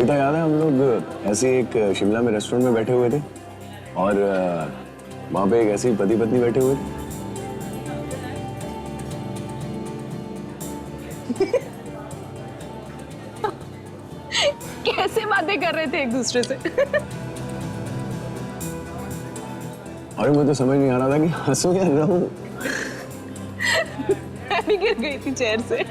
श्वेता, याद है हम लोग ऐसे एक शिमला में रेस्टोरेंट में बैठे हुए थे और वहां पे एक ऐसी पति पत्नी बैठे हुए थे। कैसे बातें कर रहे थे एक दूसरे से? और मुझे तो समझ नहीं आ रहा था कि हंसूं या रोऊं। मैं भी गिर गई थी चेयर से।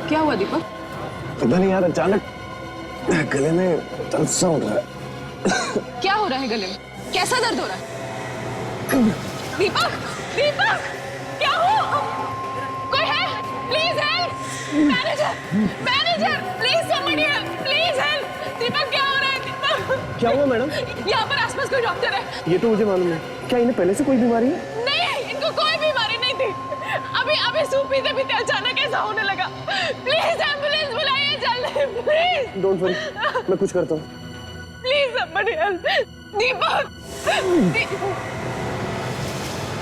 क्या हुआ दीपक? पता नहीं यार, अचानक गले में दर्द सा हो रहा है। क्या हो रहा है गले में? कैसा दर्द हो रहा है? दीपक, दीपक, क्या हो? कोई है? Please help! Manager, manager, please somebody help! Please help! Deepak, क्या हो रहा है? दीपक, क्या हुआ मैडम? यहाँ पर आसपास कोई डॉक्टर है? ये तो मुझे मालूम है। क्या इन्हें पहले से कोई बीमारी है? नहीं, इनको कोई बीमारी नहीं थी। अभी सूप पीते पीते अचानक ऐसा होने लगा। प्लीज एम्बुलेंस बुलाइए जल्दी, प्लीज। डोंट वरी, मैं कुछ करता हूँ। Please somebody help! Deepak,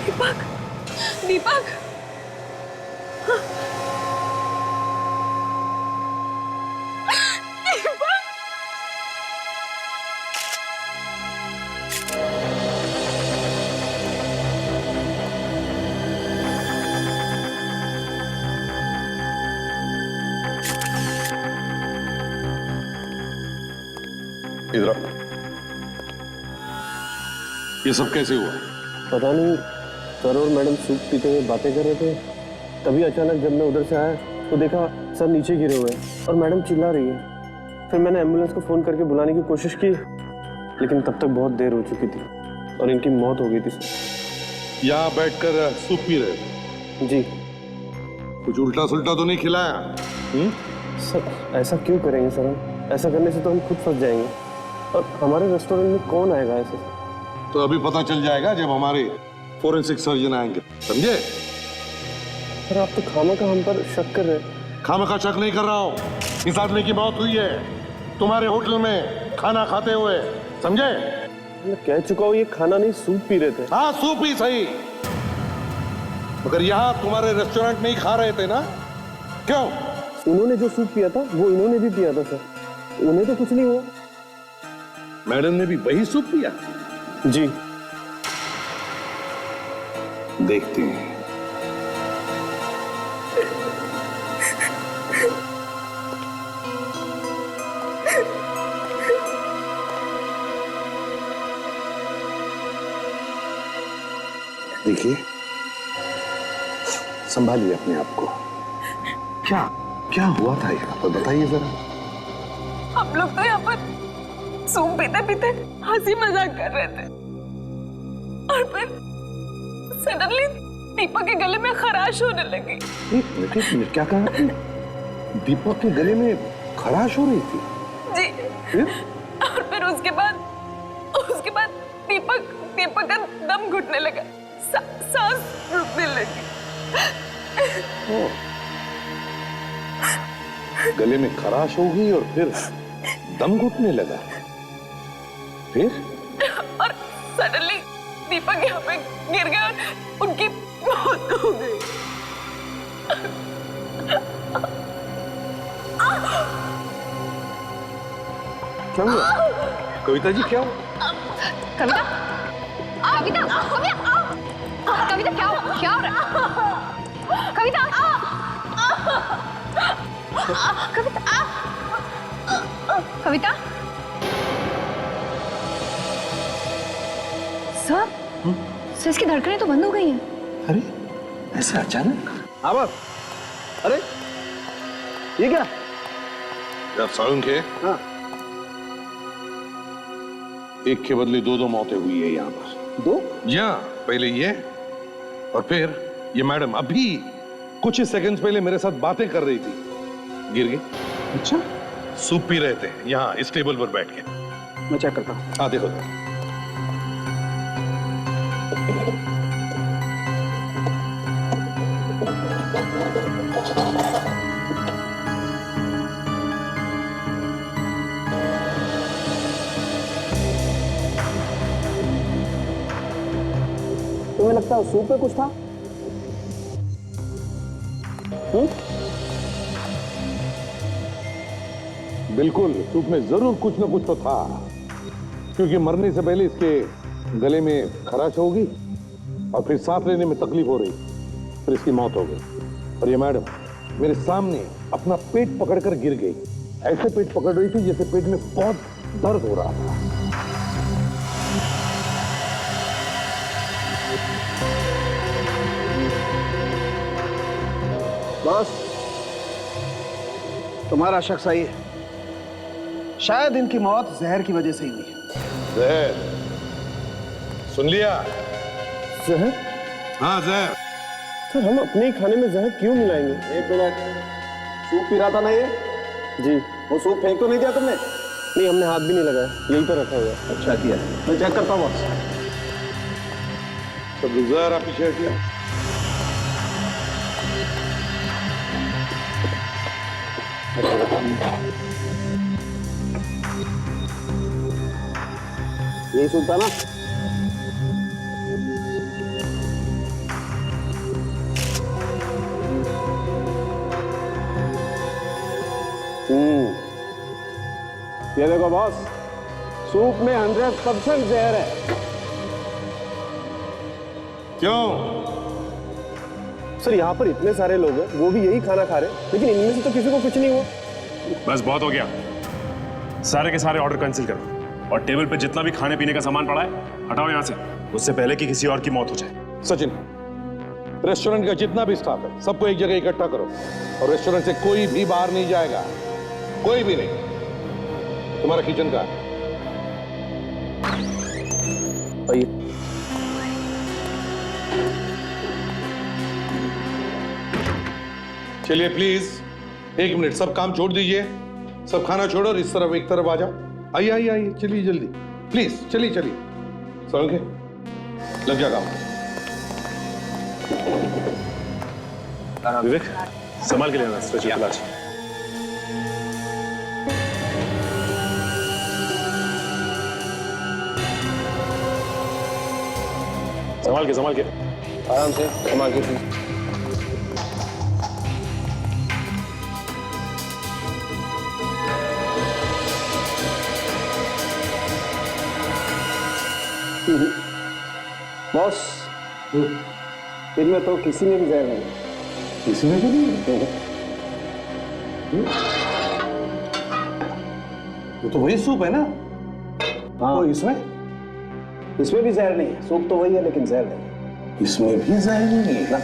Deepak, Deepak. इधर आओ। ये सब कैसे हुआ? पता नहीं, सर और मैडम सूप पीते हुए बातें कर रहे थे। तभी अचानक जब मैं उधर से आया तो देखा सर नीचे गिरे हुए हैं और मैडम चिल्ला रही है। फिर मैंने एम्बुलेंस को फोन करके बुलाने की कोशिश की, लेकिन तब तक बहुत देर हो चुकी थी और इनकी मौत हो गई थी सर। यहाँ बैठकर सूप पी रहे थे? जी कुछ उल्टा सुल्टा तो नहीं खिलाया? सर, ऐसा क्यों करेंगे सर? हम ऐसा करने से तो हम खुद फंस जाएंगे और हमारे रेस्टोरेंट में कौन आएगा ऐसे? तो अभी पता चल जाएगा जब हमारे फोरेंसिक सर्जन आएंगे, समझे? सर, आप तो खामखा हम पर शक कर रहे हैं। खामखा शक नहीं कर रहा हूँ। इस आदमी की मौत हुई है तुम्हारे होटल में खाना खाते हुए, समझे? मैं कह चुका हूँ, ये खाना नहीं सूप पी रहे थे। हाँ, सूप ही सही, मगर यहाँ तुम्हारे रेस्टोरेंट में ही खा रहे थे ना? क्यों? उन्होंने जो सूप पिया था वो इन्होंने भी पिया था सर, उन्हें तो कुछ नहीं हुआ। मैडम ने भी वही सूप पिया? जी देखते हैं। देखिए, संभालिए अपने आप को। क्या क्या हुआ था यहाँ पर, बताइए जरा। हम लोग तो यहाँ पर सूप पीते पीते हंसी मजाक कर रहे थे और फिर सडनली दीपक के गले में खराश होने लगी। एक मिनट, क्या कहा? दीपक के गले में खराश हो रही थी? जी। फिर? और फिर उसके बाद दीपक का दम घुटने लगा, सांस रुकने लगी। गले में खराश हो गई और फिर दम घुटने लगा। फिर? और सडनली दीपक यहाँ पे गिर गया और उनकी मौत हो गई। क्या हुआ? कविता जी, क्या हुआ? कविता, कविता, कविता, क्या हो रहा है? कविता, कविता, सर, इसकी धड़कनें तो बंद हो गई हैं। अरे, ऐसे अचानक? आवाज, अरे ये क्या? जब साउंड के, हाँ, एक के बदले दो मौतें हुई है यहाँ पर। दो? जी हाँ, पहले ये और फिर ये मैडम अभी कुछ ही सेकंड्स पहले मेरे साथ बातें कर रही थी, गिर गई। अच्छा, सूप पी रहे थे यहाँ इस टेबल पर बैठ के। मैं चेक करता हूँ। हाँ, देखो। तुम्हें लगता लगता है सूप में कुछ था। बिल्कुल, सूप में जरूर कुछ ना कुछ तो था, क्योंकि मरने से पहले इसके गले में खराश होगी और फिर सांस लेने में तकलीफ हो रही, फिर इसकी मौत हो गई। और ये मैडम मेरे सामने अपना पेट पकड़कर गिर गई। ऐसे पेट पकड़ रही थी जैसे पेट में बहुत दर्द हो रहा था। बॉस, तुम्हारा शक सही है। शायद इनकी मौत जहर की वजह से ही हुई है। जहर? सुन लिया? जहर? हाँ, जहर। सर हम अपने ही खाने में जहर क्यों मिलाएंगे? एक मिनट, सूप पी रहा था ना ये? जी। वो सूप फेंक तो नहीं दिया तुमने? नहीं, हमने हाथ भी नहीं लगाया, यही तो रखा हुआ है। अच्छा किया, मैं चेक करता हूँ बॉस। सब जहर आप पीछे हटिए। यही सूप था ना? ये देखो बॉस, सूप में 100% जहर है। क्यों? सर यहाँ पर इतने सारे लोग हैं, वो भी यही खाना खा रहे हैं, लेकिन इनमें से तो किसी को कुछ नहीं हुआ। बस बहुत हो गया, सारे के सारे ऑर्डर कैंसिल करो और टेबल पे जितना भी खाने पीने का सामान पड़ा है हटाओ यहाँ से, उससे पहले कि किसी और की मौत हो जाए। सचिन, रेस्टोरेंट का जितना भी स्टाफ है सबको एक जगह इकट्ठा करो और रेस्टोरेंट से कोई भी बाहर नहीं जाएगा, कोई भी नहीं। तुम्हारा किचन का आइए। चलिए प्लीज, एक मिनट, सब काम छोड़ दीजिए, सब खाना छोड़ो और इस तरफ एक तरफ आ जाओ। आइए आइए आइए, चलिए जल्दी प्लीज, चलिए चलिए, समझ गए? लग जा काम। विवेक संभाल के लेना स्ट्रेचर इलाज। संभाल के आराम से संभाल के। बॉस, इनमें तो किसी में भी जहर नहीं। किसी में भी नहीं? वो तो वही सूप है ना? हाँ, तो इसमें भी जहर नहीं है। सूप तो वही है लेकिन जहर नहीं। इसमें भी जहर नहीं है ना?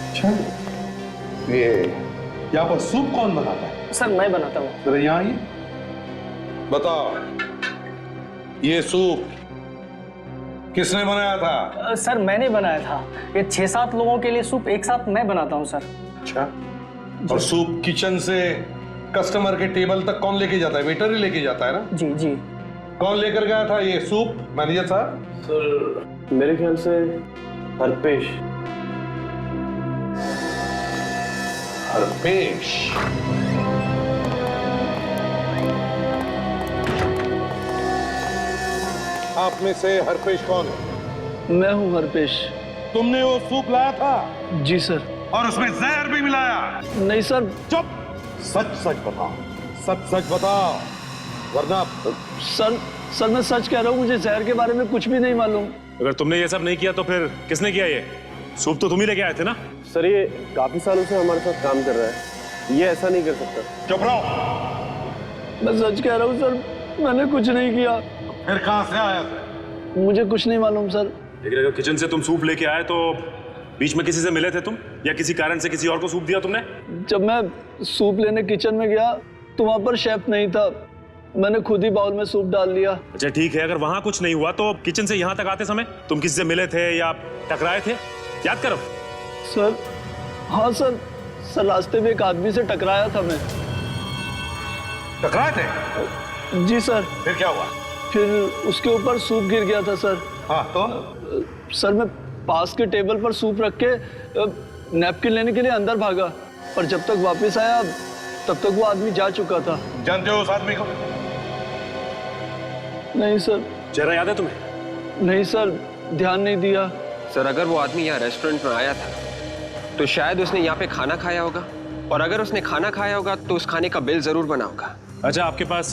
अच्छा, ये यहाँ पर सूप कौन बनाता है? सर मैं बनाता हूँ। जरा यहाँ आइए, बताओ ये सूप किसने बनाया था? सर मैंने बनाया था। ये 6-7 लोगों के लिए सूप एक साथ मैं बनाता हूँ सर। अच्छा, और सूप किचन से कस्टमर के टेबल तक कौन लेके जाता है? वेटर ही लेके जाता है ना? जी जी। कौन लेकर गया था ये सूप, मैनेजर साहब? सर मेरे ख्याल से हरपेश। हरपेश? आप में से हरपेश कौन है? मैं हूँ हरपेश। तुमने वो सूप लाया था जी सर। और उसमें जहर भी मिलाया? नहीं सर। चुप, सच सच बताओ, सच सच बताओ, वरना सर मैं सच कह रहा हूँ, मुझे जहर के बारे में कुछ भी नहीं मालूम। अगर तुमने ये सब नहीं किया तो फिर किसने किया? ये सूप तो तुम ही लेके आए थे ना? सर ये काफी सालों से हमारे साथ काम कर रहा है, ये ऐसा नहीं कर सकता। चुप रहो। मैं सच कह रहा हूँ सर, मैंने कुछ नहीं किया। फिर कहां से आया था? मुझे कुछ नहीं मालूम सर। लेकिन अगर किचन से तुम सूप लेके आए तो बीच में किसी से मिले थे तुम, या किसी कारण से किसी और को सूप दिया तुमने? जब मैं सूप लेने किचन में गया तो वहां पर शेफ नहीं था, मैंने खुद ही बाउल में सूप डाल दिया। अच्छा ठीक है, अगर वहां कुछ नहीं हुआ तो किचन से यहाँ तक आते समय तुम किसी से मिले थे या टकराए थे? याद करो। सर हाँ सर रास्ते में एक आदमी से टकराया था मैं। टकराए थे? जी सर। फिर क्या हुआ? फिर उसके ऊपर सूप गिर गया था सर। हाँ तो? सर मैं पास के टेबल पर सूप रख के नैपकिन लेने के लिए अंदर भागा, पर जब तक वापस आया तब तक वो आदमी जा चुका था। जानते हो उस आदमी को? नहीं सर। चेहरा याद है तुम्हें? नहीं सर, ध्यान नहीं दिया। सर अगर वो आदमी यहाँ रेस्टोरेंट में आया था तो शायद उसने यहाँ पे खाना खाया होगा, और अगर उसने खाना खाया होगा तो उस खाने का बिल जरूर बना होगा। अच्छा, आपके पास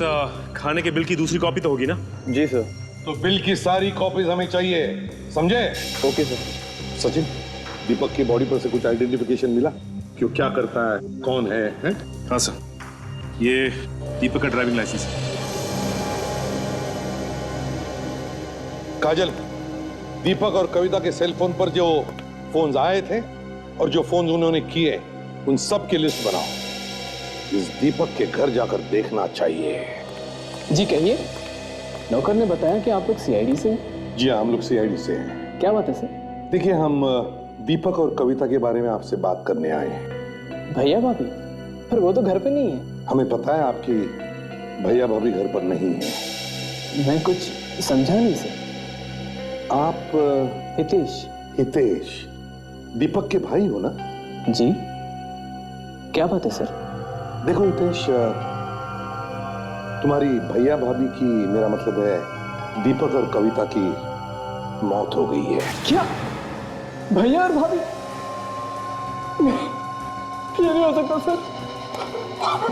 खाने के बिल की दूसरी कॉपी तो होगी ना? जी सर। तो बिल की सारी कॉपीज हमें चाहिए, समझे? Okay sir. सचिन, दीपक की बॉडी पर से कुछ आइडेंटिफिकेशन मिला? क्यों, क्या करता है, कौन है? हाँ सर, ये दीपक का ड्राइविंग लाइसेंस है। काजल, दीपक और कविता के सेल फोन पर जो फोन्स आए थे और जो फोन उन्होंने किए, उन सब की लिस्ट बनाओ। इस दीपक के घर जाकर देखना चाहिए। जी कहिए। नौकर ने बताया कि आप लोग सीआईडी से हैं। जी हाँ, हम लोग सीआईडी से हैं। क्या बात है सर? देखिए, हम दीपक और कविता के बारे में आपसे बात करने आए हैं। भैया भाभी? पर वो तो घर पे नहीं है। हमें पता है आपकी भैया भाभी घर पर नहीं है। मैं कुछ समझा नहीं सर। आप हितेश? हितेश दीपक के भाई हो ना? जी। क्या बात है सर? देखो हितेश, तुम्हारी भैया भाभी की, मेरा मतलब है दीपक और कविता की मौत हो गई है। क्या? भैया और भाभी? ये नहीं हो सकता सर।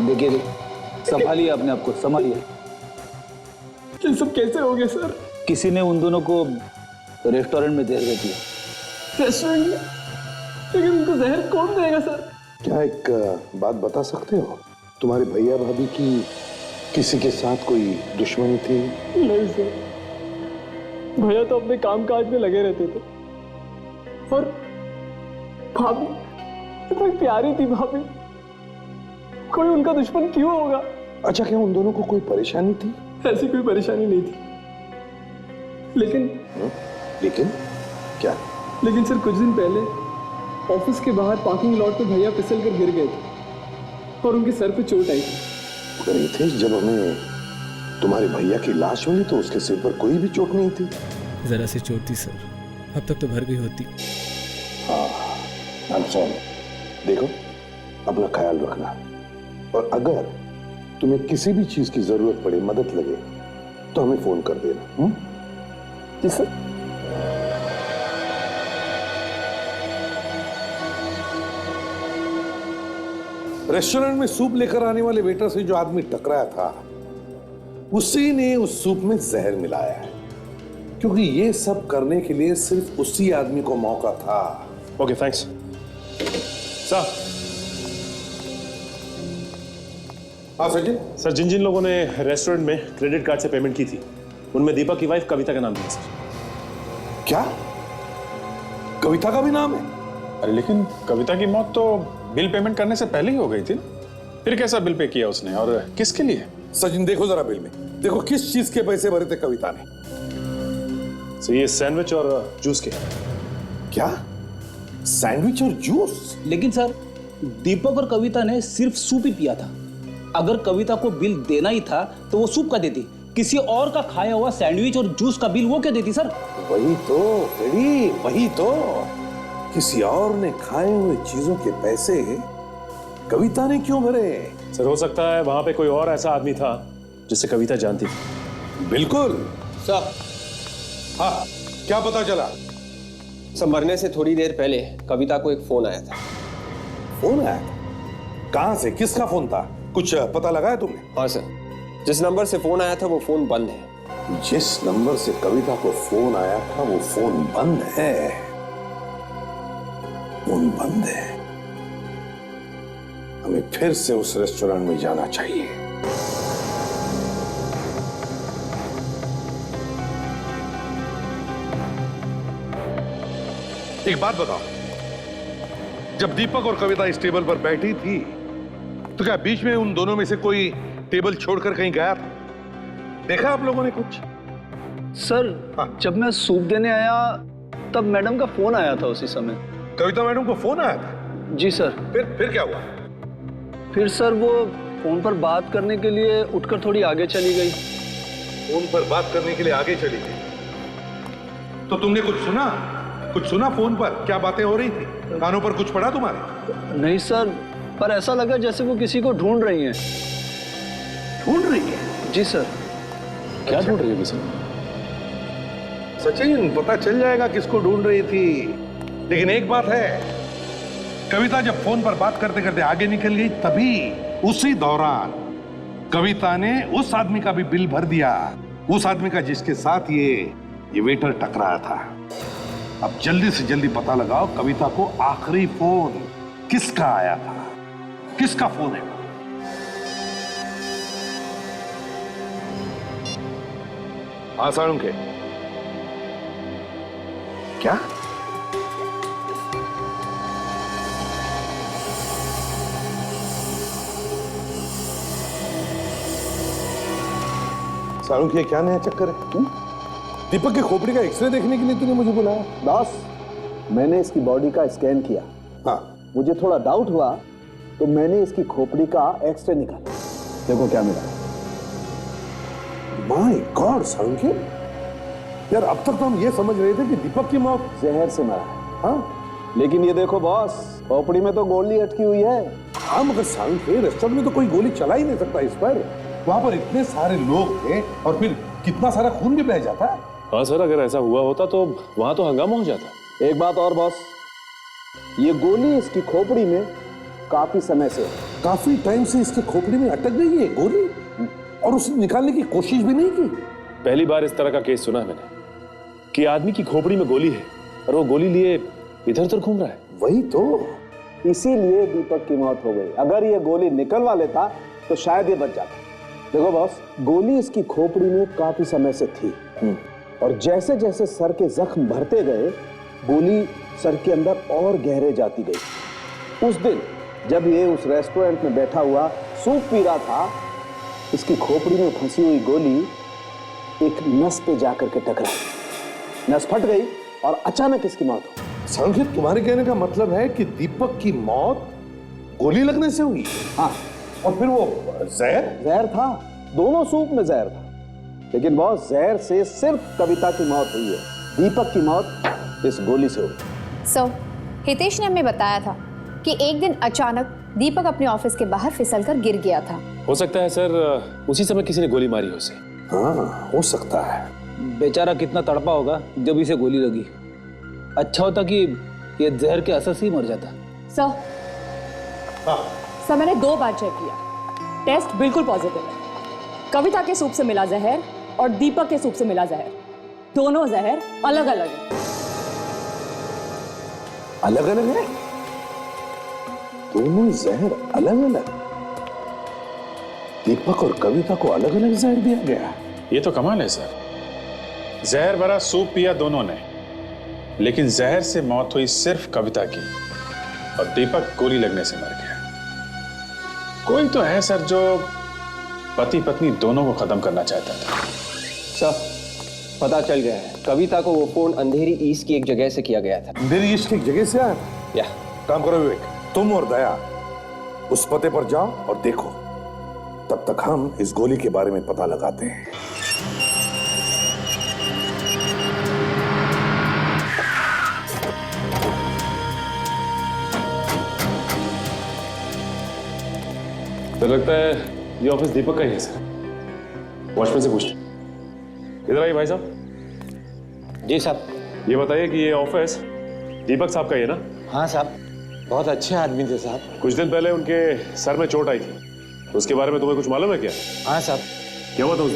देखिए, संभालिए अपने आप को, संभालिए। ये सब कैसे हो गया सर? किसी ने उन दोनों को रेस्टोरेंट में जहर दे दिया। रेस्टोरेंट में? लेकिन उनको जहर कौन देगा सर? क्या एक बात बता सकते हो, तुम्हारे भैया भाभी की किसी के साथ कोई दुश्मनी थी? नहीं सर, भैया तो अपने काम काज में लगे रहते थे। और भाभी इतनी प्यारी थी भाभी, कोई उनका दुश्मन क्यों होगा? अच्छा, क्या उन दोनों को कोई परेशानी थी? ऐसी कोई परेशानी नहीं थी, लेकिन लेकिन क्या? लेकिन सर कुछ दिन पहले ऑफिस के बाहर पार्किंग लॉट पे भैया फिसल कर गिर गए थे और उनके सर पे चोट आई थी। मगर हितेश, जब हमें तुम्हारे भैया की लाश मिली तो उसके सिर पर कोई भी चोट नहीं थी। जरा सी चोट थी सर, अब तक तो भर गई होती। हाँ, I'm sorry। देखो, अपना ख्याल रखना, और अगर तुम्हें किसी भी चीज की जरूरत पड़े, मदद लगे, तो हमें फोन कर देना। जी सर। रेस्टोरेंट में सूप लेकर आने वाले वेटर से जो आदमी टकराया था, उसी ने उस सूप में जहर मिलाया है, क्योंकि ये सब करने के लिए सिर्फ उसी आदमी को मौका था। Okay, thanks sir. हाँ सचिन। सर, जिन जिन लोगों ने रेस्टोरेंट में क्रेडिट कार्ड से पेमेंट की थी, उनमें दीपक की वाइफ कविता का नाम था सर। क्या? कविता का भी नाम है? अरे लेकिन कविता की मौत तो बिल पेमेंट करने से पहले ही हो गई थी, फिर कैसा बिल पे किया उसने और किसके लिए? सचिन, देखो जरा बिल में, देखो किस चीज के पैसे भरे थे कविता ने। सर, ये सैंडविच और जूस के। क्या? सैंडविच और जूस? लेकिन सर, दीपक और कविता ने सिर्फ सूप ही पिया था। अगर कविता को बिल देना ही था तो वो सूप का देती, किसी और का खाया हुआ सैंडविच और जूस का बिल वो क्यों देती सर? वही तो बेड़ी, वही तो, किसी और ने खाए हुए चीजों के पैसे कविता ने क्यों भरे? सर, हो सकता है वहां पे कोई और ऐसा आदमी था जिसे कविता जानती थी। बिल्कुल सर। हाँ, क्या पता चला? सर, मरने से थोड़ी देर पहले कविता को एक फोन आया था। फोन आया था? कहां से, किसका फोन था, कुछ पता लगा है तुमने? हाँ सर, जिस नंबर से फोन आया था वो फोन बंद है। जिस नंबर से कविता को फोन आया था वो फोन बंद है। फोन बंद है। हमें फिर से उस रेस्टोरेंट में जाना चाहिए। एक बात बताओ, जब दीपक और कविता इस टेबल पर बैठी थी तो क्या बीच में उन दोनों में से कोई टेबल छोड़कर कहीं गया था? देखा आप लोगों ने कुछ? सर, जब मैं सूप देने आया तब मैडम का फोन आया था उसी समय। कविता मैडम को फोन आया था? जी सर। फिर क्या हुआ? फिर सर वो फोन पर बात करने के लिए उठकर थोड़ी आगे चली गई। फोन पर बात करने के लिए आगे चली गई? तो तुमने कुछ सुना? कुछ सुना फोन पर? क्या बातें हो रही थी? कानों पर कुछ पड़ा तुम्हारे? नहीं सर, पर ऐसा लगा जैसे वो किसी को ढूंढ रही हैं। ढूंढ रही है? जी सर। क्या ढूंढ रही है किसी? सचिन, पता चल जाएगा किसको ढूंढ रही थी। लेकिन एक बात है, कविता जब फोन पर बात करते करते आगे निकल गई, तभी उसी दौरान कविता ने उस आदमी का भी बिल भर दिया, उस आदमी का जिसके साथ ये वेटर टकराया था। अब जल्दी से जल्दी पता लगाओ कविता को आखिरी फोन किसका आया था, किसका फोन है। हाँ साळुंखे, क्या? साळुंखे, क्या नया चक्कर है? दीपक की खोपड़ी का एक्सरे देखने के लिए तूने मुझे बुलाया? बॉस, मैंने इसकी बॉडी का स्कैन किया। हाँ, मुझे थोड़ा डाउट हुआ तो मैंने इसकी खोपड़ी का एक्सरे निकाला। देखो क्या मिला। माय गॉड साळुंखे, यार अब तक तो हम ये समझ रहे थे कि दीपक की मौत जहर से मरा है। हाँ, लेकिन ये देखो बॉस, खोपड़ी में तो गोली अटकी हुई है। हाँ मगर साळुंखे, रेस्टोरेंट में तो कोई गोली चला ही नहीं सकता इस पर। वहां पर इतने सारे लोग थे और फिर कितना सारा खून भी बह जाता। हाँ सर, अगर ऐसा हुआ होता तो वहां तो हंगामा हो जाता। एक बात और बॉस, ये गोली इसकी खोपड़ी में काफी समय से है। काफी टाइम से इसके खोपड़ी में अटक गई है गोली, और उसने निकालने की कोशिश भी नहीं की। पहली बार इस तरह का केस सुना है मैंने कि आदमी की खोपड़ी में गोली है और वो गोली लिए इधर उधर घूम रहा है। वही तो, इसीलिए दीपक की मौत हो गई। अगर ये गोली निकलवा लेता तो शायद ये बच जाता। देखो बॉस, गोली इसकी खोपड़ी में काफी समय से थी, और जैसे जैसे सर के जख्म भरते गए, गोली सर के अंदर और गहरे जाती गई। उस दिन जब ये उस रेस्टोरेंट में बैठा हुआ सूप पी रहा था, इसकी खोपड़ी में फंसी हुई गोली एक नस पे जाकर के टकराई। नस फट गई और अचानक इसकी मौत हो गई। साळुंखे, तुम्हारे कहने का मतलब है कि दीपक की मौत गोली लगने से हुई? हाँ, और फिर वो जहर था, दोनों सूप में जहर था। लेकिन बॉस, जहर से सिर्फ कविता की मौत हुई है, दीपक की मौत इस गोली से हुई। सो हितेश ने हमें बताया था कि एक दिन अचानक दीपक अपने ऑफिस के बाहर फिसलकर गिर गया था। हो सकता है सर, उसी समय किसी ने गोली मारी हो उसे। हाँ, हो सकता है। बेचारा कितना तड़पा होगा जब इसे गोली लगी। अच्छा होता कि ये जहर के असर से ही मर जाता। सर, मैंने 2 बार चेक किया, टेस्ट बिल्कुल पॉजिटिव है। कविता के सूप से मिला जहर और दीपक के सूप से मिला जहर, दोनों जहर अलग अलग है। अलग अलग है? दोनों जहर अलग अलग? दीपक और कविता को अलग अलग जहर दिया गया? ये तो कमाल है सर। जहर भरा सूप पिया दोनों ने, लेकिन जहर से मौत हुई सिर्फ कविता की, और दीपक गोली लगने से मर गया। कोई तो है सर जो पति पत्नी दोनों को खत्म करना चाहता था। सर, पता चल गया है, कविता को वो फोन अंधेरी ईस्ट की एक जगह से किया गया था। अंधेरी ईस्ट की एक जगह से आया? या काम करो विवेक, तुम और दया उस पते पर जाओ और देखो, तब तक हम इस गोली के बारे में पता लगाते हैं। तो लगता है ये ऑफिस दीपक का ही है सर। वॉचमैन से पूछते। इधर आइए भाई साहब। जी साहब। ये बताइए कि ये ऑफिस दीपक साहब का ही है ना? हाँ साहब, बहुत अच्छे आदमी थे साहब। कुछ दिन पहले उनके सर में चोट आई थी, उसके बारे में तुम्हें कुछ मालूम है क्या? हाँ साहब। क्या हुआ था उस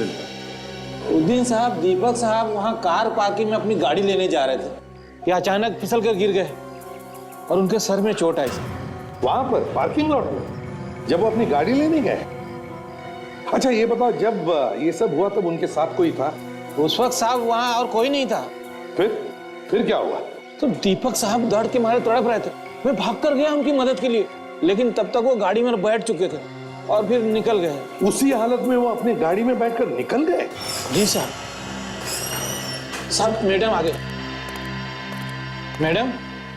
दिन साहब, दीपक साहब वहाँ कार पार्किंग में अपनी गाड़ी लेने जा रहे थे कि अचानक फिसल कर गिर गए और उनके सर में चोट आई। वहां पर पार्किंग लॉट में जब वो अपनी गाड़ी लेने गए? अच्छा ये बताओ, जब ये सब हुआ तब उनके साथ कोई था? उस वक्त साहब वहाँ और कोई नहीं था। फिर क्या हुआ? तो दीपक साहब दर्द के मारे तड़प रहे थे। मैं भाग कर गया उनकी मदद के लिए, लेकिन तब तक वो गाड़ी में बैठ चुके थे और फिर निकल गए। उसी हालत में वो अपनी गाड़ी में बैठकर निकल गए? जी साहब। साहब, मैडम आगे। मैडम,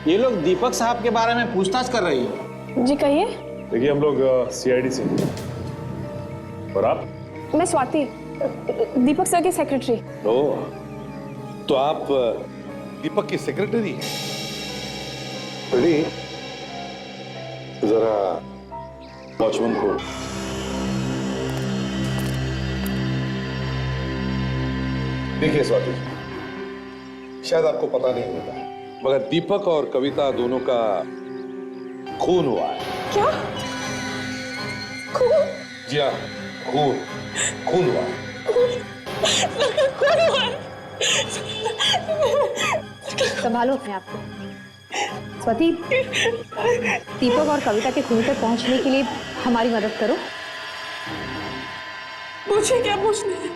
ये लोग दीपक साहब के बारे में पूछताछ कर रही है। जी कहिए। देखिए, हम लोग सीआईडी से। और आप? मैं स्वाति, दीपक सर की सेक्रेटरी। ओह, तो आप दीपक की सेक्रेटरी? रेडी, जरा वॉचमैन को। देखिए स्वाति, शायद आपको पता नहीं होगा, मगर दीपक और कविता दोनों का खून हुआ है। क्या? खून? जी हाँ, खून हुआ है। खून हुआ है? संभालो अपने आप को। स्वाति, दीपक और कविता के खून तक पहुंचने के लिए हमारी मदद करो। पूछिए, क्या पूछना है?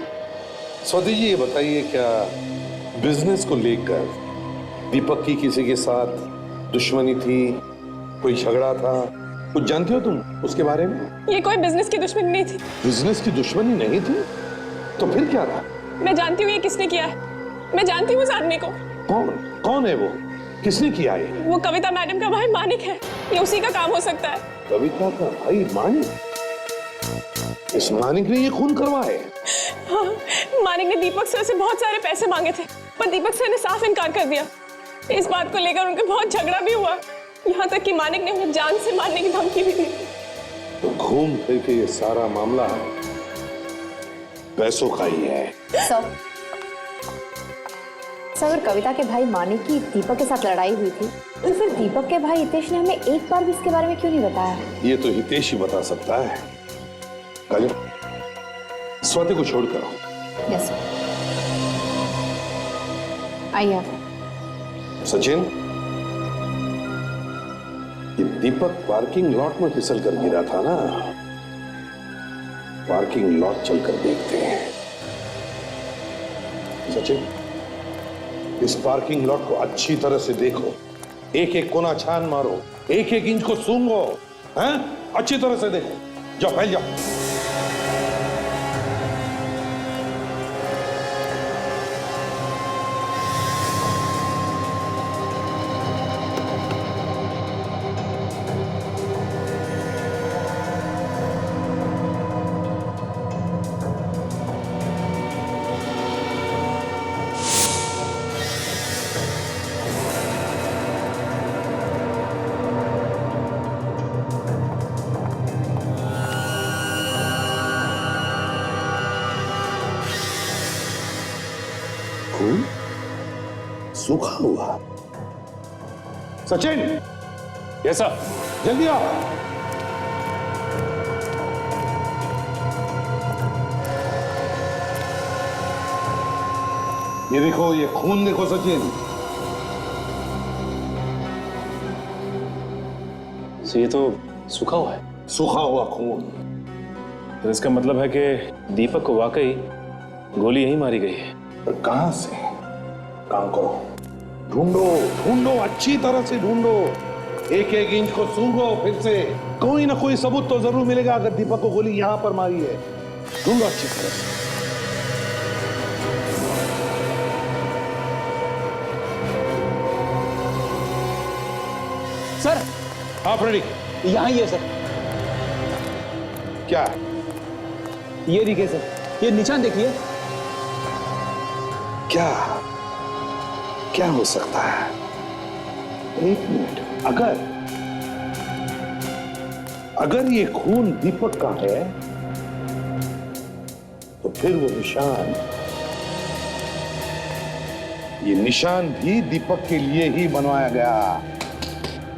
स्वाति जी, ये बताइए, क्या बिजनेस को लेकर दीपक की किसी के साथ दुश्मनी थी, कोई झगड़ा था, कुछ जानते हो तुम उसके बारे में? ये कोई बिजनेस की दुश्मनी नहीं थी। बिजनेस की दुश्मनी नहीं थी? तो फिर क्या था? मैं जानती हूँ ये किसने किया है। मैं जानती हूँ उस आदमी को। कौन है वो? किसने किया है? वो कविता मैडम का भाई मानिक है। ये उसी का काम हो सकता है। कविता का भाई मानिक? इस मानिक ने ये खून करवाया? हाँ, मानिक ने दीपक सर से बहुत सारे पैसे मांगे थे, पर दीपक सर ने साफ इनकार कर दिया। इस बात को लेकर उनके बहुत झगड़ा भी हुआ, यहाँ तक कि मानिक ने उन्हें जान से मारने की धमकी भी दी। तो घूम फिर के ये सारा मामला पैसों का ही है। सर, अगर कविता के भाई मानिक की दीपक के साथ लड़ाई हुई थी, तो फिर दीपक के भाई हितेश ने हमें एक बार भी इसके बारे में क्यों नहीं बताया? ये तो हितेश ही बता सकता है। काजल, स्वाति को छोड़ करो। Yes sir. आइए। सचिन, ये दीपक पार्किंग लॉट में फिसल कर गिरा था ना? पार्किंग लॉट चलकर देखते हैं। सचिन, इस पार्किंग लॉट को अच्छी तरह से देखो, एक एक कोना छान मारो, एक एक इंच को सूंघो, हैं? अच्छी तरह से देखो। जाओ, फैल जाओ। खून सूखा हुआ। Sachin, yes sir. जल्दी आओ। ये देखो, ये खून देखो सचिन। ये तो सूखा हुआ है। सूखा हुआ खून। तो इसका मतलब है कि दीपक को वाकई गोली यहीं मारी गई है। पर कहां से? काम करो, ढूंढो ढूंढो, अच्छी तरह से ढूंढो, एक एक इंच को सूंघो, फिर से कोई ना कोई सबूत तो जरूर मिलेगा अगर दीपक को गोली यहां पर मारी है। ढूंढो अच्छी तरह से। सर, हाँ फ्रेडी, यहाँ ही है सर। क्या? ये देखिए सर, ये निशान देखिए। क्या क्या हो सकता है? एक मिनट, अगर ये खून दीपक का है तो फिर वो निशान, ये निशान भी दीपक के लिए ही बनवाया गया,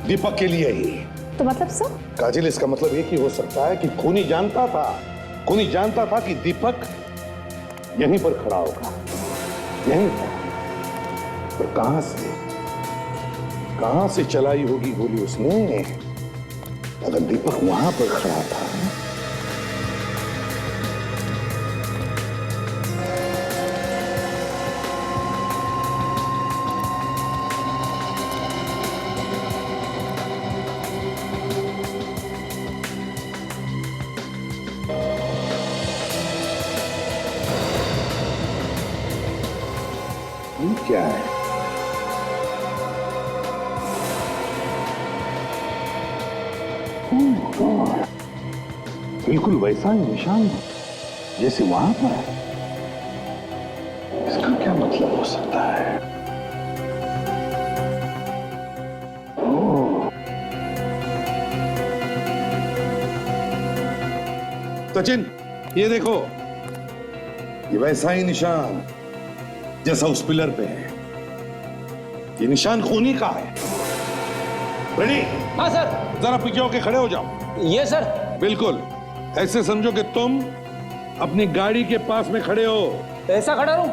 दीपक के लिए ही। तो मतलब सर? काजल, इसका मतलब एक ही हो सकता है कि खूनी जानता था कि दीपक यहीं पर खड़ा होगा, यहीं पर। पर कहां से चलाई होगी गोली उसने? अगर दीपक वहां पर खड़ा था, ये क्या है? बिल्कुल वैसा ही निशान जैसे वहां पर है। इसका क्या मतलब हो सकता है? ओह, सचिन, ये देखो, ये वैसा ही निशान जैसा उस पिलर पे है। ये निशान खूनी का है। रेडी? हाँ सर। जरा पीछे होके खड़े हो जाओ। ये सर। बिल्कुल ऐसे समझो कि तुम अपनी गाड़ी के पास में खड़े हो। ऐसा खड़ा रहूं?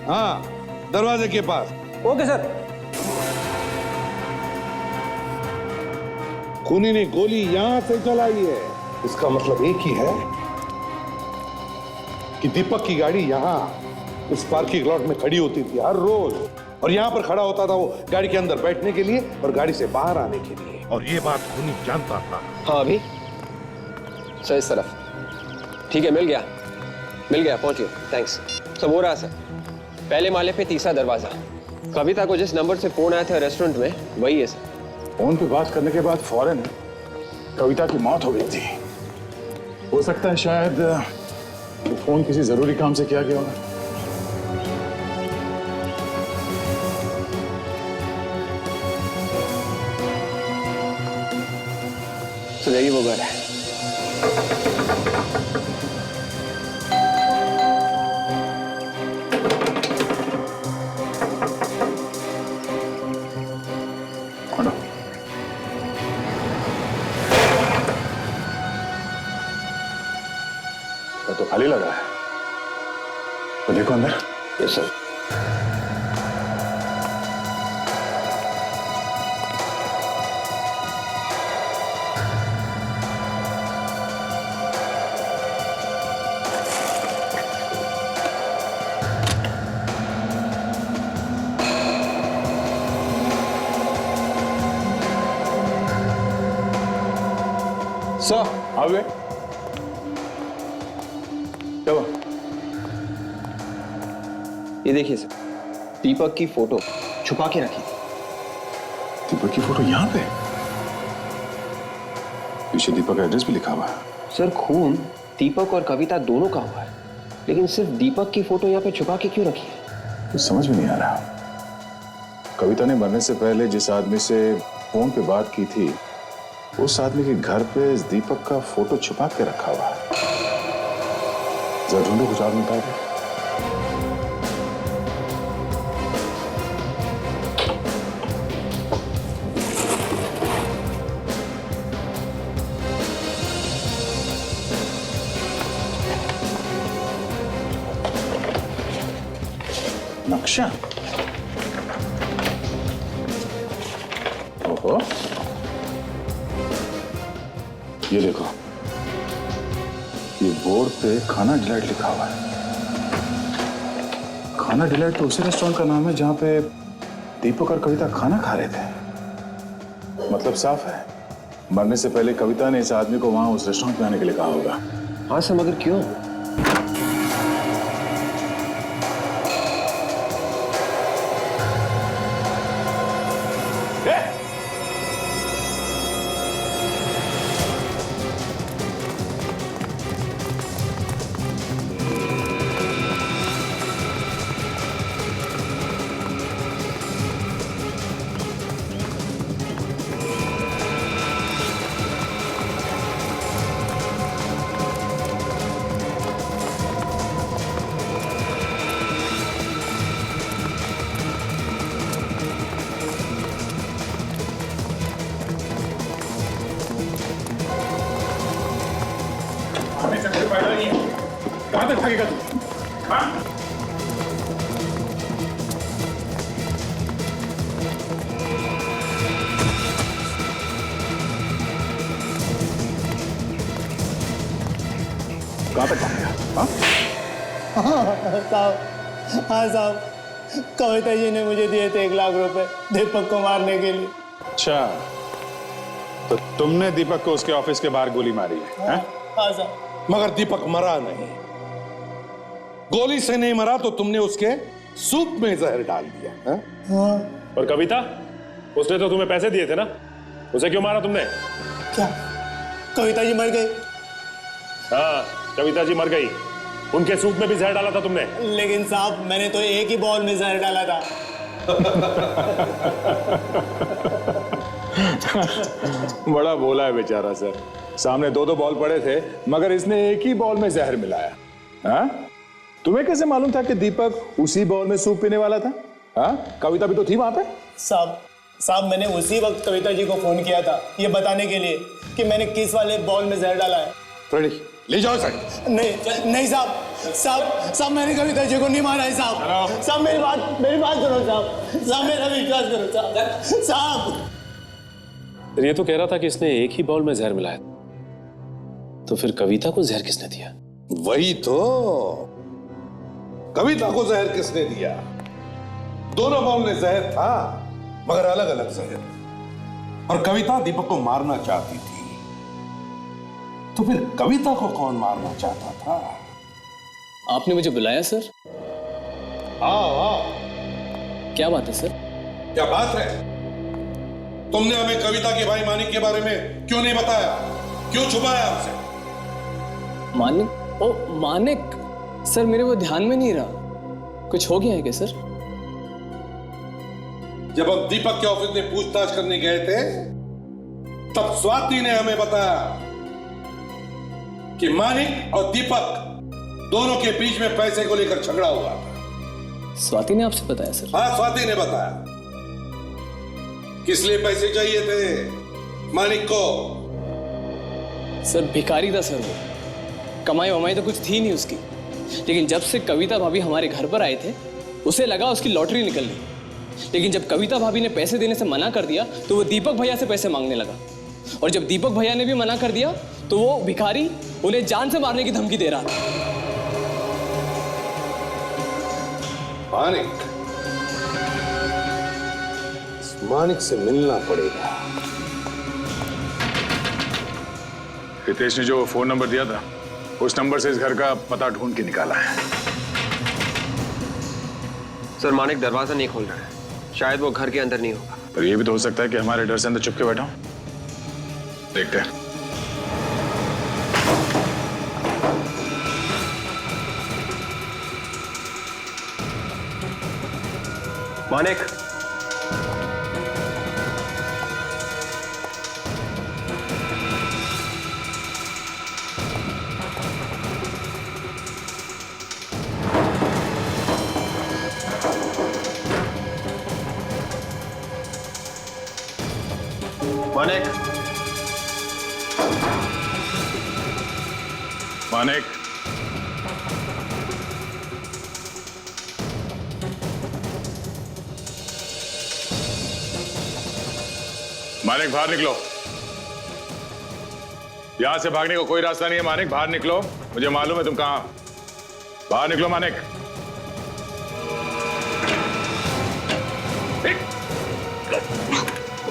हाँ, दरवाजे के पास। Okay sir. खूनी ने गोली यहां से चलाई है, इसका मतलब एक ही है कि दीपक की गाड़ी यहां इस पार्किंग लॉट में खड़ी होती थी हर रोज, और यहां पर खड़ा होता था वो गाड़ी के अंदर बैठने के लिए और गाड़ी से बाहर आने के लिए, और ये बात खूनी जानता था। हाँ अभी सर इस तरफ। ठीक है, मिल गया पहुंच गया। थैंक्स। सब हो रहा सर। पहले माले पे तीसरा दरवाजा। कविता को जिस नंबर से फोन आया था रेस्टोरेंट में वही है सर। फोन पे बात करने के बाद फौरन कविता की मौत हो गई थी। हो सकता है शायद वो फोन किसी जरूरी काम से किया गया होगा। तो यही वो घर है। तो खाली लगा है, तो देखो अंदर। Yes sir. सर आ गए। क्या हुआ? ये देखिए सर, दीपक की फोटो छुपा के रखी। दीपक की फोटो यहाँ पे? पीछे दीपक का एड्रेस भी लिखा हुआ है। सर खून दीपक और कविता दोनों का हुआ है, लेकिन सिर्फ दीपक की फोटो यहाँ पे छुपा के क्यों रखी है? कुछ समझ में नहीं आ रहा। कविता ने मरने से पहले जिस आदमी से फोन पे बात की थी, उस आदमी के घर पे इस दीपक का फोटो छुपा के रखा हुआ है। जरा ढूंढो कुछ और निकाल दो। नक्शा। ओहो, ये देखो, ये बोर्ड पे खाना डिलाइट लिखा हुआ है। खाना डिलाइट तो उसी रेस्टोरेंट का नाम है जहां पे दीपक और कविता खाना खा रहे थे। मतलब साफ है, मरने से पहले कविता ने इस आदमी को वहां उस रेस्टोरेंट में आने के लिए कहा होगा। हाँ सर, मगर क्यों? कहां तक भागेगा तू? हाँ? कहां तक भागेगा? हाँ साहब, कविता जी ने मुझे दिए थे 1 लाख रुपए दीपक को मारने के लिए। अच्छा, तो तुमने दीपक को उसके ऑफिस के बाहर गोली मारी है? हाँ साहब। मगर दीपक मरा नहीं। गोली से नहीं मरा तो तुमने उसके सूप में जहर डाल दिया है? हाँ। और कविता, उसने तो तुम्हें पैसे दिए थे ना, उसे क्यों मारा तुमने? क्या कविता जी मर गई? हाँ, कविता जी मर गई। उनके सूप में भी जहर डाला था तुमने। लेकिन साहब, मैंने तो एक ही बॉल में जहर डाला था। बड़ा बोला है बेचारा सर। सामने 2-2 बॉल पड़े थे, मगर इसने एक ही बॉल में जहर मिलाया। हाँ? तुम्हें कैसे मालूम था कि दीपक उसी बॉल में सूप पीने वाला था? हाँ? कविता भी तो थी वहां पे। साहब मैंने उसी वक्त कविता जी को फोन किया था ये बताने के लिए कि मैंने किस वाले बॉल में जहर डाला है। फ्रेडी, ले जाओ साइड। नहीं साहब मैंने कविता जी को नहीं मारा है साहब मेरी बात सुनो साहब मेरा विश्वास करो साहब। ये तो कह रहा था कि इसने एक ही बाउल में जहर मिलाया, तो फिर कविता को जहर किसने दिया? वही तो, कविता को जहर किसने दिया? दोनों बाउल में जहर था मगर अलग अलग जहर, और कविता दीपक को मारना चाहती थी, तो फिर कविता को कौन मारना चाहता था? आपने मुझे बुलाया सर? आओ। क्या बात है सर? क्या बात है? तुमने हमें कविता के भाई मानिक के बारे में क्यों नहीं बताया? क्यों छुपाया हमसे? मानिक? ओ मानिक सर, मेरे वो ध्यान में नहीं रहा। कुछ हो गया है क्या सर? जब हम दीपक के ऑफिस में पूछताछ करने गए थे तब स्वाति ने हमें बताया कि मानिक और दीपक दोनों के बीच में पैसे को लेकर झगड़ा हुआ था। स्वाति ने आपसे बताया सर? हाँ, स्वाति ने बताया। किस लिए पैसे चाहिए थे मानिक को? सर भिखारी था सर वो, कमाई वमाई तो कुछ थी नहीं उसकी, लेकिन जब से कविता भाभी हमारे घर पर आए थे उसे लगा उसकी लॉटरी निकल गई। लेकिन जब कविता भाभी ने पैसे देने से मना कर दिया तो वो दीपक भैया से पैसे मांगने लगा, और जब दीपक भैया ने भी मना कर दिया तो वो भिखारी उन्हें जान से मारने की धमकी दे रहा था। मानिक से मिलना पड़ेगा। हितेश ने जो फोन नंबर दिया था उस नंबर से इस घर का पता ढूंढ के निकाला है। सर मानिक दरवाजा नहीं खोल रहा है, शायद वो घर के अंदर नहीं होगा। पर यह भी तो हो सकता है कि हमारे डर से अंदर चुप के बैठा हूं। देखते हैं। मानिक, मानिक, मानिक, मानिक बाहर निकलो। यहां से भागने को कोई रास्ता नहीं है। मानिक बाहर निकलो, मुझे मालूम है तुम कहां। बाहर निकलो मानिक।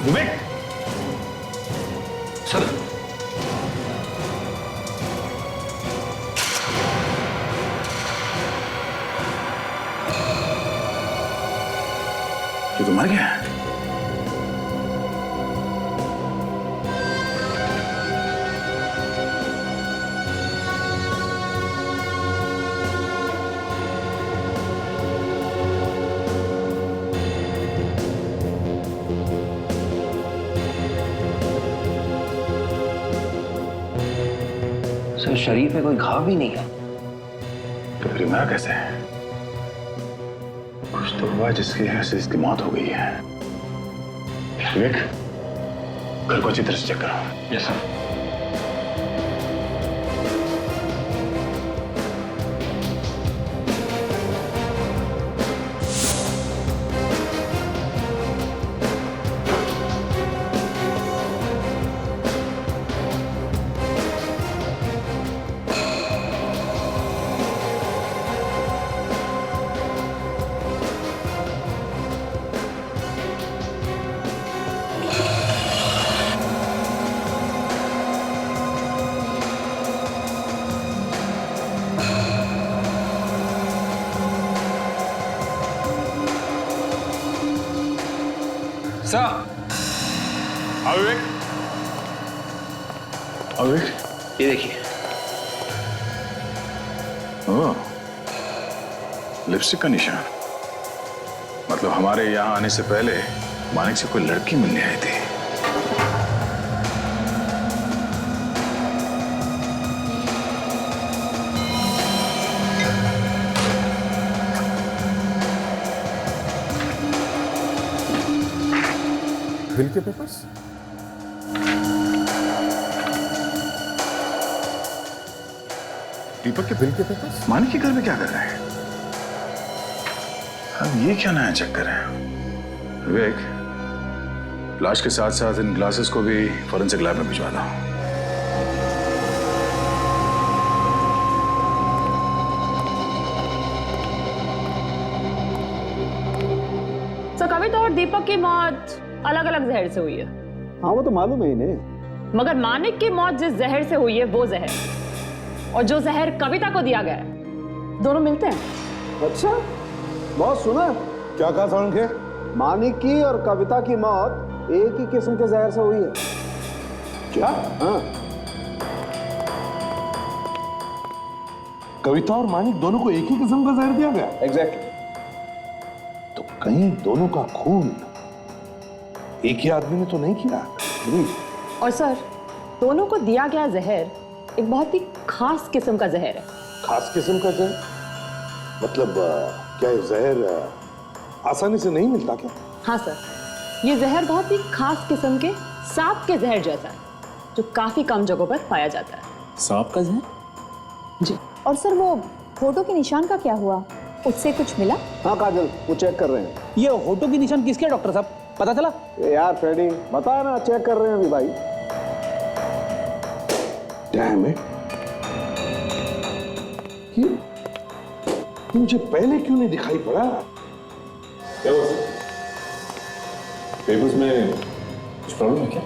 विवेक, सर ये तो मर गया। सर शरीर पे कोई घाव भी नहीं है। तो फिर मरा कैसे? कुछ तो हुआ जिसकी वजह से इसकी मौत हो गई है। विवेक, घर को अच्छी तरह से चेक करो। Yes sir. विवेक, विवेक, ये देखिए। ओह, लिपस्टिक का निशान। मतलब हमारे यहाँ आने से पहले मानिक से कोई लड़की मिलने आई थी। बिल के पेपर्स? दीपक के बिल के पेपर्स? मानिक के घर में क्या कर रहे हैं? अब ये क्या नया चक्कर है? विवेक, लाश के साथ साथ इन ग्लासेस को भी फॉरेंसिक लैब में भिजवा दो। तो कविता और दीपक की मौत अलग अलग जहर से हुई है। हाँ वो तो मालूम है इन्हें। मगर मानिक की मौत जिस जहर से हुई है वो जहर, और जो जहर कविता को दिया गया है, दोनों मिलते हैं। अच्छा, बहुत सुना। क्या कहा साउंड के? मानिक की और कविता की मौत एक ही किस्म के जहर से हुई है। क्या? हाँ। कविता और मानिक दोनों को एक ही किस्म का जहर दिया गया? एग्जैक्टली। तो कहीं दोनों का खून एक ही आदमी ने तो नहीं किया? और सर, दोनों को दिया गया जहर एक बहुत ही खास किस्म का जहर है। खास किस्म का जहर? मतलब क्या ये जहर आसानी से नहीं मिलता क्या? हाँ सर, ये जहर बहुत ही खास किस्म के सांप के जहर जैसा है, जो काफी कम जगहों पर पाया जाता है। सांप का जहर? जी। और सर वो फोटो के निशान का क्या हुआ, उससे कुछ मिला? हाँ काजल, वो चेक कर रहे हैं। ये होठों की निशान किसके डॉक्टर साहब, पता चला? यार फ्रेडी, बता ना, चेक कर रहे हैं अभी भाई। डैम इट, ये मुझे पहले क्यों नहीं दिखाई पड़ा? क्या हुआ सर? पेपर्स में कुछ प्रॉब्लम है क्या?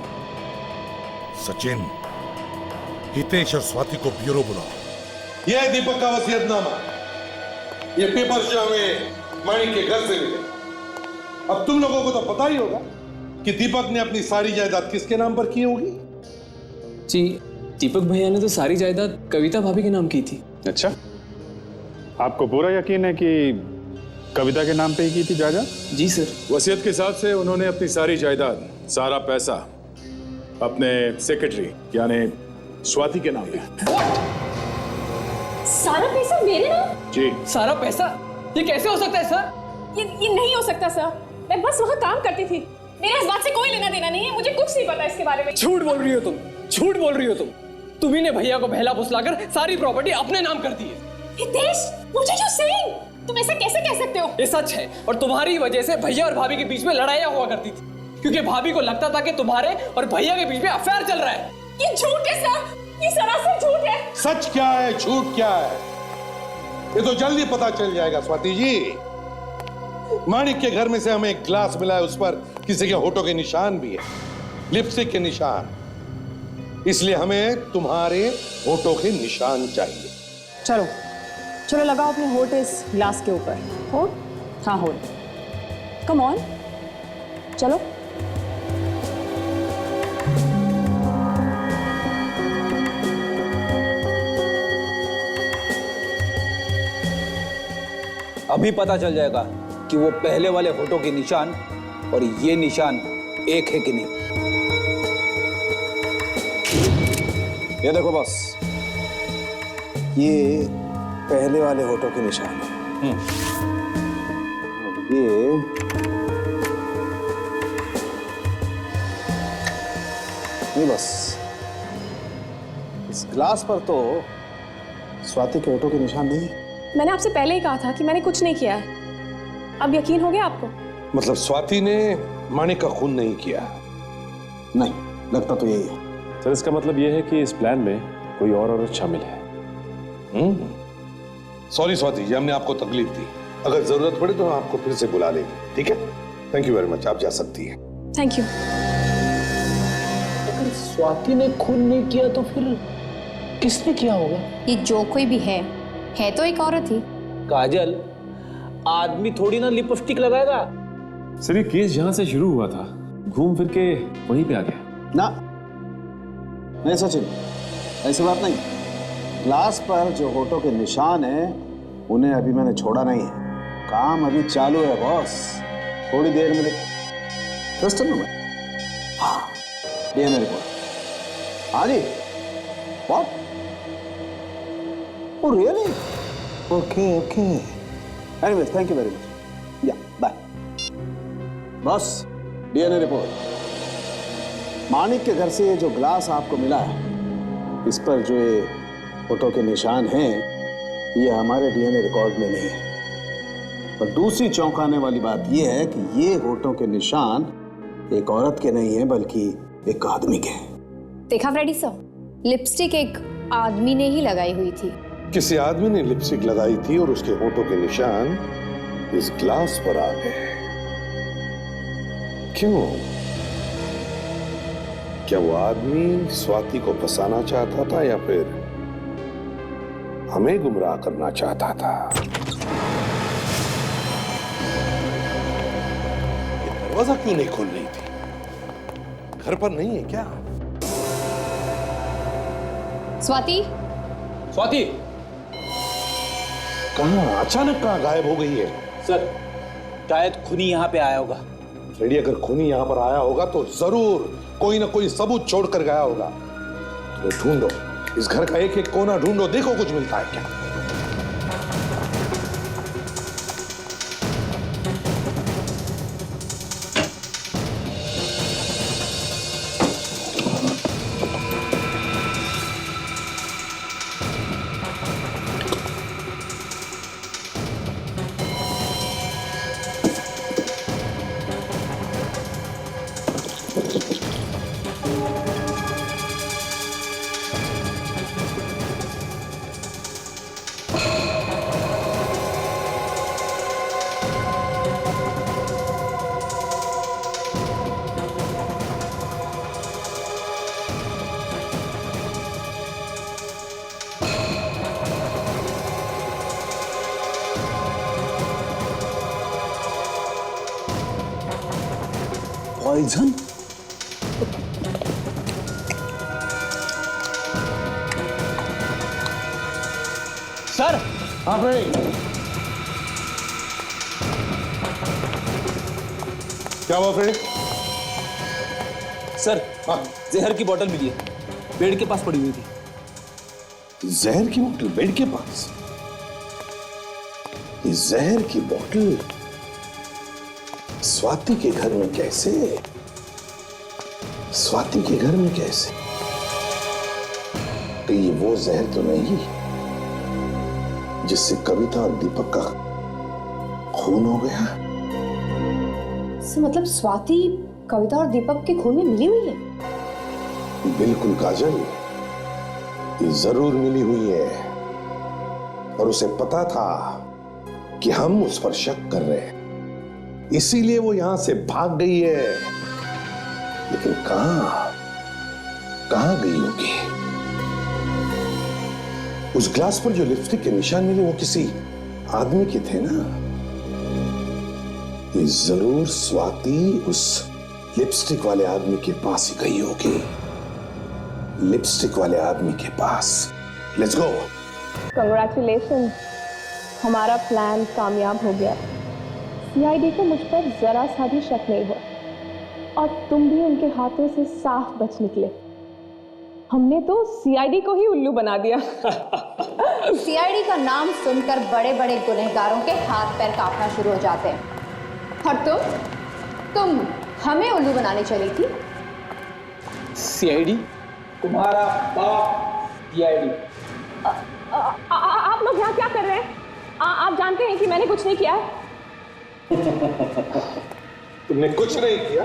सचिन, हितेश और स्वाति को ब्यूरो बुलाओ। यह है दीपक का वसीयतनामा। ये पेपर्स जो हमें मानिक के घर से मिले। अब तुम लोगों को तो पता ही होगा कि दीपक ने अपनी सारी जायदाद किसके नाम पर की होगी? जी, दीपक भैया ने तो सारी जायदाद कविता भाभी के नाम की थी। अच्छा, आपको पूरा यकीन है कि कविता के नाम पे ही की थी जायदाद? जी सर। वसीयत के हिसाब से उन्होंने अपनी सारी जायदाद, सारा पैसा अपने सेक्रेटरी यानी स्वाति के नाम पे। सारा पैसा मेरे नाम? जी। सारा पैसा? ये कैसे हो सकता है सर? ये नहीं हो सकता सर, मैं बस वहाँ काम करती थी, मेरा इस बात से कोई लेना देना नहीं है, मुझे कुछ नहीं पता इसके बारे में। झूठ बोल रही हो तुम, झूठ बोल रही हो तुम। तुम्ही ने भैया को बहला फुसलाकर सारी प्रॉपर्टी अपने नाम कर दी है। Hitesh, what are you saying? तुम ऐसा कैसे कह सकते हो? ये सच है, और तुम्हारी वजह से भैया और भाभी के बीच में लड़ाइयाँ हुआ करती थी, क्योंकि भाभी को लगता था कि तुम्हारे और भैया के बीच में अफेयर चल रहा है। ये झूठ है सर, ये सरासर झूठ है। सच क्या है, झूठ क्या है, ये तो जल्दी पता चल जाएगा स्वाति जी। मानिक के घर में से हमें एक ग्लास मिला है, उस पर किसी के होठों के निशान भी है, लिपस्टिक के निशान। इसलिए हमें तुम्हारे होठों के निशान चाहिए। चलो चलो, लगाओ अपने होठ इस ग्लास के ऊपर। होठ? हाँ होठ। कम ऑन, चलो। अभी पता चल जाएगा कि वो पहले वाले होठों के निशान और ये निशान एक है कि नहीं। ये देखो बॉस, ये पहले वाले होठों के निशान है। ये बस इस ग्लास पर तो स्वाति के होठों के निशान नहीं है। मैंने आपसे पहले ही कहा था कि मैंने कुछ नहीं किया है। अब यकीन हो गया आपको? मतलब स्वाति ने मानिक का खून नहीं किया? नहीं, लगता तो यही है। सर, इसका मतलब यह है कि इस प्लान में कोई और औरत शामिल है। सॉरी स्वाति जी, हमने आपको तकलीफ दी। अगर जरूरत पड़े तो हम आपको फिर से बुला लेंगे, ठीक है? थैंक यू वेरी मच, आप जा सकती हैं। Thank you. अगर स्वाति ने खून नहीं किया तो फिर किसने किया होगा? ये जो कोई भी है तो एक औरत ही। काजल, आदमी थोड़ी ना लिपस्टिक लगाएगा। सर, ये केस जहां से शुरू हुआ था घूम फिर के वहीं पे आ गया ना। नहीं सचिन, ऐसी बात नहीं। ग्लास पर जो होठों के निशान हैं, उन्हें अभी मैंने छोड़ा नहीं है। काम अभी चालू है बॉस, थोड़ी देर में। ट्रस्ट है ना? हाँ, डीएनए रिपोर्ट। हाँ जी। What? Oh really? Okay, okay. Anyways, thank you very much. Yeah, bye. Boss, DNA report. Manik के घर से ये जो ग्लास आपको मिला है, इस पर जो ये फोटो के निशान हैं, ये हमारे डीएनए रिकॉर्ड में नहीं है। और दूसरी चौंकाने वाली बात यह है कि ये होठों के निशान एक औरत के नहीं है बल्कि एक आदमी के हैं। देखा फ्रेडी सर, लिपस्टिक एक आदमी ने ही लगाई हुई थी। किसी आदमी ने लिपस्टिक लगाई थी और उसके होठों के निशान इस ग्लास पर आ गए। क्यों? क्या वो आदमी स्वाति को फंसाना चाहता था या फिर हमें गुमराह करना चाहता था? ये दरवाजा क्यों नहीं खोल रही थी? घर पर नहीं है क्या? स्वाति, स्वाति कहां? अचानक कहां गायब हो गई है? सर, शायद खुनी यहाँ पे आया होगा। फ्रेडी, अगर खूनी यहां पर आया होगा तो जरूर कोई ना कोई सबूत छोड़कर गया होगा। तो ढूंढो, इस घर का एक एक कोना ढूंढो, देखो कुछ मिलता है क्या। पॉइजन? सर। हाँ भाई, क्या हुआ फ्रेडी? सर, जहर की बोतल मिली है, बेड के पास पड़ी हुई थी। जहर की बोतल बेड के पास? ये जहर की बोतल स्वाति के घर में कैसे? स्वाति के घर में कैसे? तो ये वो जहर तो नहीं जिससे कविता और दीपक का खून हो गया? मतलब स्वाति कविता और दीपक के खून में मिली हुई है? बिल्कुल काजल, ये जरूर मिली हुई है। और उसे पता था कि हम उस पर शक कर रहे हैं, इसीलिए वो यहां से भाग गई है। लेकिन कहां गई होगी? उस ग्लास पर जो लिपस्टिक के निशान मिले वो किसी आदमी के थे ना। ये जरूर स्वाति उस लिपस्टिक वाले आदमी के पास ही गई होगी। लिपस्टिक वाले आदमी के पास। Let's go. कंग्रेचुलेशन, हमारा प्लान कामयाब हो गया। सीआईडी को मुझ पर जरा सा भी शक नहीं हुआ और तुम भी उनके हाथों से साफ बच निकले। हमने तो सीआईडी को ही उल्लू बना दिया। सीआईडी का नाम सुनकर बड़े बड़े गुनहगारों के हाथ पैर कांपना शुरू हो जाते हैं। और तुम हमें उल्लू बनाने चली थी? सीआईडी? तुम्हारा बाप सीआईडी। आप लोग यहाँ क्या कर रहे हैं? आप जानते हैं कि मैंने कुछ नहीं किया है। तुमने कुछ नहीं किया?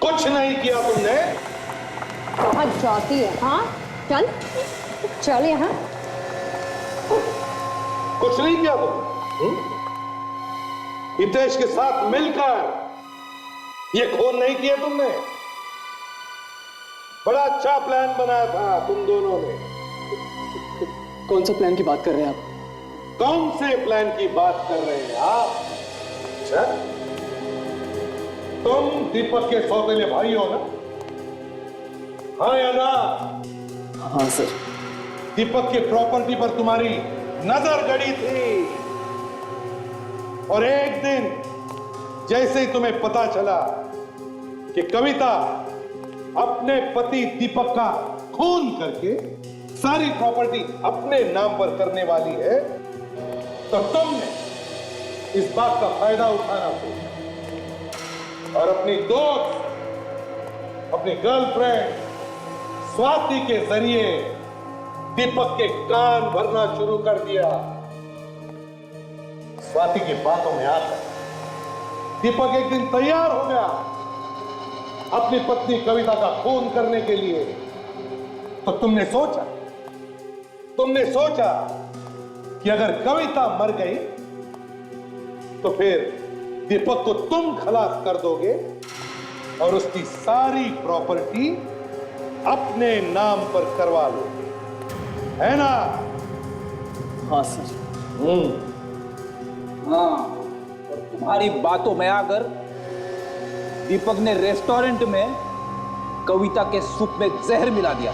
कुछ नहीं किया तुमने? बहुत जाती है। हाँ, चल चल यहाँ। कुछ नहीं किया तुमने? हितेश के साथ मिलकर ये खून नहीं किया तुमने? बड़ा अच्छा प्लान बनाया था तुम दोनों ने। कौन सा प्लान की बात कर रहे हैं आप? कौन से प्लान की बात कर रहे हैं आप? अच्छा, तुम दीपक के सौतेले भाई हो ना? हाँ या ना? हाँ सर। दीपक की प्रॉपर्टी पर तुम्हारी नजर गड़ी थी और एक दिन जैसे ही तुम्हें पता चला कि कविता अपने पति दीपक का खून करके सारी प्रॉपर्टी अपने नाम पर करने वाली है, तो तुमने इस बात का फायदा उठाना था और अपनी दोस्त अपनी गर्लफ्रेंड स्वाति के जरिए दीपक के कान भरना शुरू कर दिया। स्वाति की बातों में आकर दीपक एक दिन तैयार हो गया अपनी पत्नी कविता का खून करने के लिए। तो तुमने सोचा कि अगर कविता मर गई तो फिर दीपक को तुम खलास कर दोगे और उसकी सारी प्रॉपर्टी अपने नाम पर करवा लोगे, है ना? हाँ सर। हाँ, और तुम्हारी बातों में आकर दीपक ने रेस्टोरेंट में कविता के सूप में जहर मिला दिया।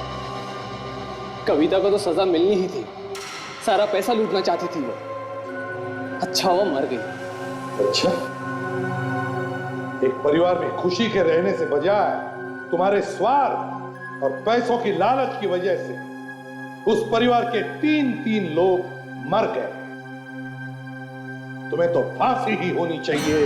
कविता को तो सजा मिलनी ही थी, सारा पैसा लूटना चाहती थी वो। अच्छा वो मर गई। अच्छा, एक परिवार में खुशी के रहने से बजाय तुम्हारे स्वार्थ और पैसों की लालच की वजह से उस परिवार के 3 लोग मर गए। तुम्हें तो फांसी ही होनी चाहिए।